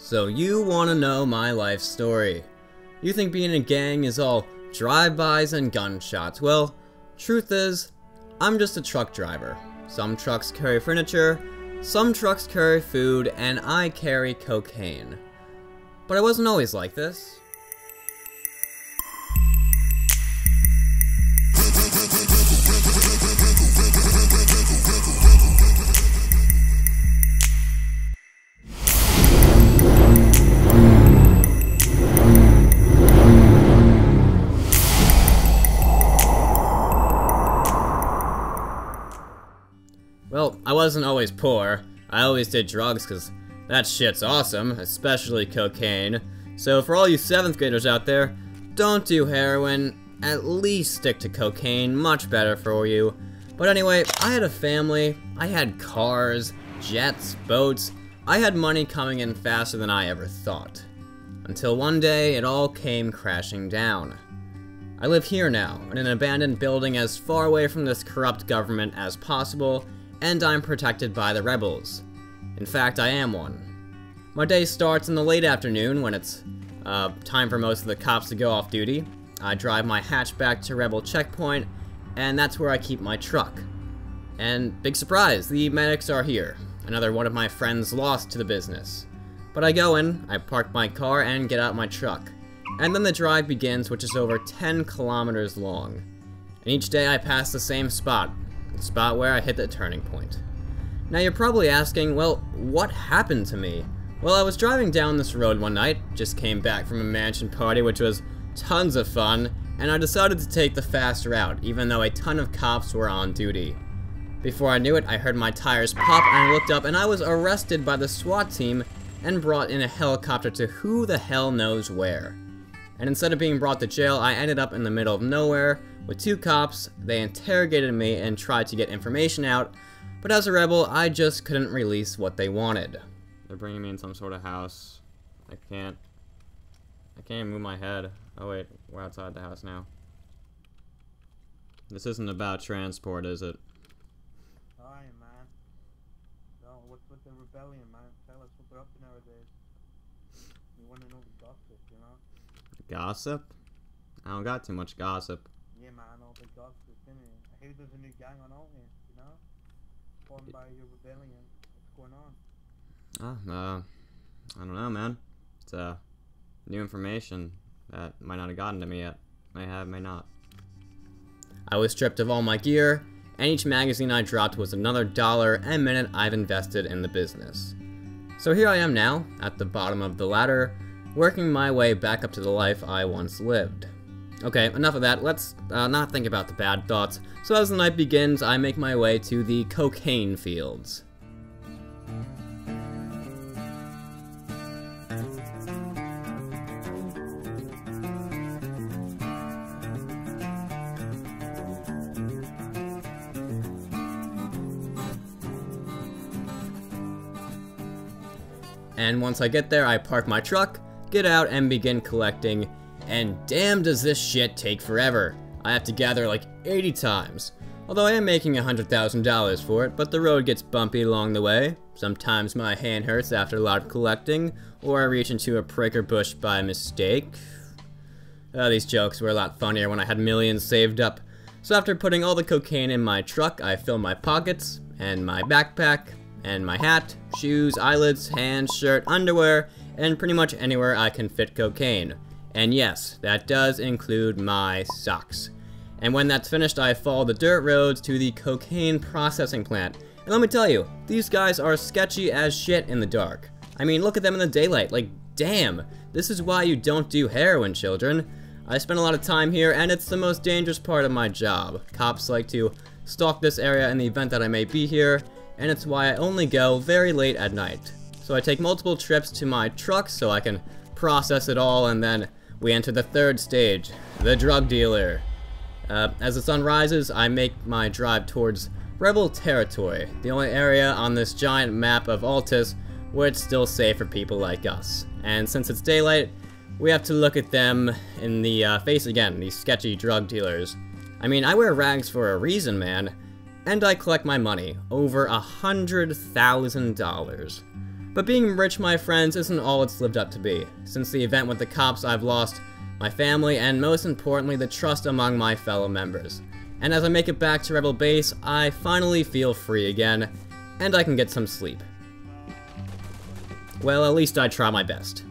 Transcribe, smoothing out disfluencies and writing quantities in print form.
So you want to know my life story. You think being in a gang is all drive-bys and gunshots. Well, truth is, I'm just a truck driver. Some trucks carry furniture, some trucks carry food, and I carry cocaine. But I wasn't always like this. Well, I wasn't always poor. I always did drugs because that shit's awesome, especially cocaine. So for all you 7th graders out there, don't do heroin, at least stick to cocaine, much better for you. But anyway, I had a family, I had cars, jets, boats, I had money coming in faster than I ever thought. Until one day, it all came crashing down. I live here now, in an abandoned building as far away from this corrupt government as possible, and I'm protected by the rebels. In fact, I am one. My day starts in the late afternoon when it's time for most of the cops to go off duty. I drive my hatchback to Rebel checkpoint, and that's where I keep my truck. And big surprise, the medics are here. Another one of my friends lost to the business. But I go in, I park my car, and get out my truck. And then the drive begins, which is over 10 kilometers long. And each day I pass the same spot. The spot where I hit the turning point. Now you're probably asking, well, what happened to me? Well, I was driving down this road one night, just came back from a mansion party which was tons of fun, and I decided to take the fast route, even though a ton of cops were on duty. Before I knew it, I heard my tires pop and I looked up and I was arrested by the SWAT team and brought in a helicopter to who the hell knows where. And instead of being brought to jail, I ended up in the middle of nowhere with 2 cops. They interrogated me and tried to get information out, but as a rebel, I just couldn't release what they wanted. They're bringing me in some sort of house. I can't even move my head. Oh wait, we're outside the house now. This isn't about transport, is it? Hi, man. No, what's with the rebellion, man? Tell us what they're up to nowadays. We want to know the gossip, you know? Gossip? I don't got too much gossip. Yeah, man, all the gossip, innit? I hear there's a new gang on Altis, you know? Formed by your rebellion. What's going on? I don't know, man. It's, new information that might not have gotten to me yet. May have, may not. I was stripped of all my gear, and each magazine I dropped was another $1 a minute I've invested in the business. So here I am now, at the bottom of the ladder, working my way back up to the life I once lived. Okay, enough of that, let's not think about the bad thoughts. So as the night begins, I make my way to the cocaine fields. And once I get there, I park my truck, get out, and begin collecting, and damn does this shit take forever. I have to gather like 80 times. Although I am making $100,000 for it, but the road gets bumpy along the way. Sometimes my hand hurts after a lot of collecting, or I reach into a prick or bush by mistake. These jokes were a lot funnier when I had millions saved up. So after putting all the cocaine in my truck, I fill my pockets, and my backpack, and my hat, shoes, eyelids, hands, shirt, underwear, and pretty much anywhere I can fit cocaine. And yes, that does include my socks. And when that's finished, I follow the dirt roads to the cocaine processing plant. And let me tell you, these guys are sketchy as shit in the dark. I mean, look at them in the daylight, like, damn, this is why you don't do heroin, children. I spend a lot of time here, and it's the most dangerous part of my job. Cops like to stalk this area in the event that I may be here, and it's why I only go very late at night. So I take multiple trips to my truck so I can process it all, and then we enter the 3rd stage, the drug dealer. As the sun rises, I make my drive towards Rebel territory, the only area on this giant map of Altis where it's still safe for people like us. And since it's daylight, we have to look at them in the face again, these sketchy drug dealers. I mean, I wear rags for a reason, man. And I collect my money, over $100,000. But being rich, my friends, isn't all it's lived up to be. Since the event with the cops, I've lost my family, and most importantly, the trust among my fellow members. And as I make it back to Rebel Base, I finally feel free again, and I can get some sleep. Well, at least I try my best.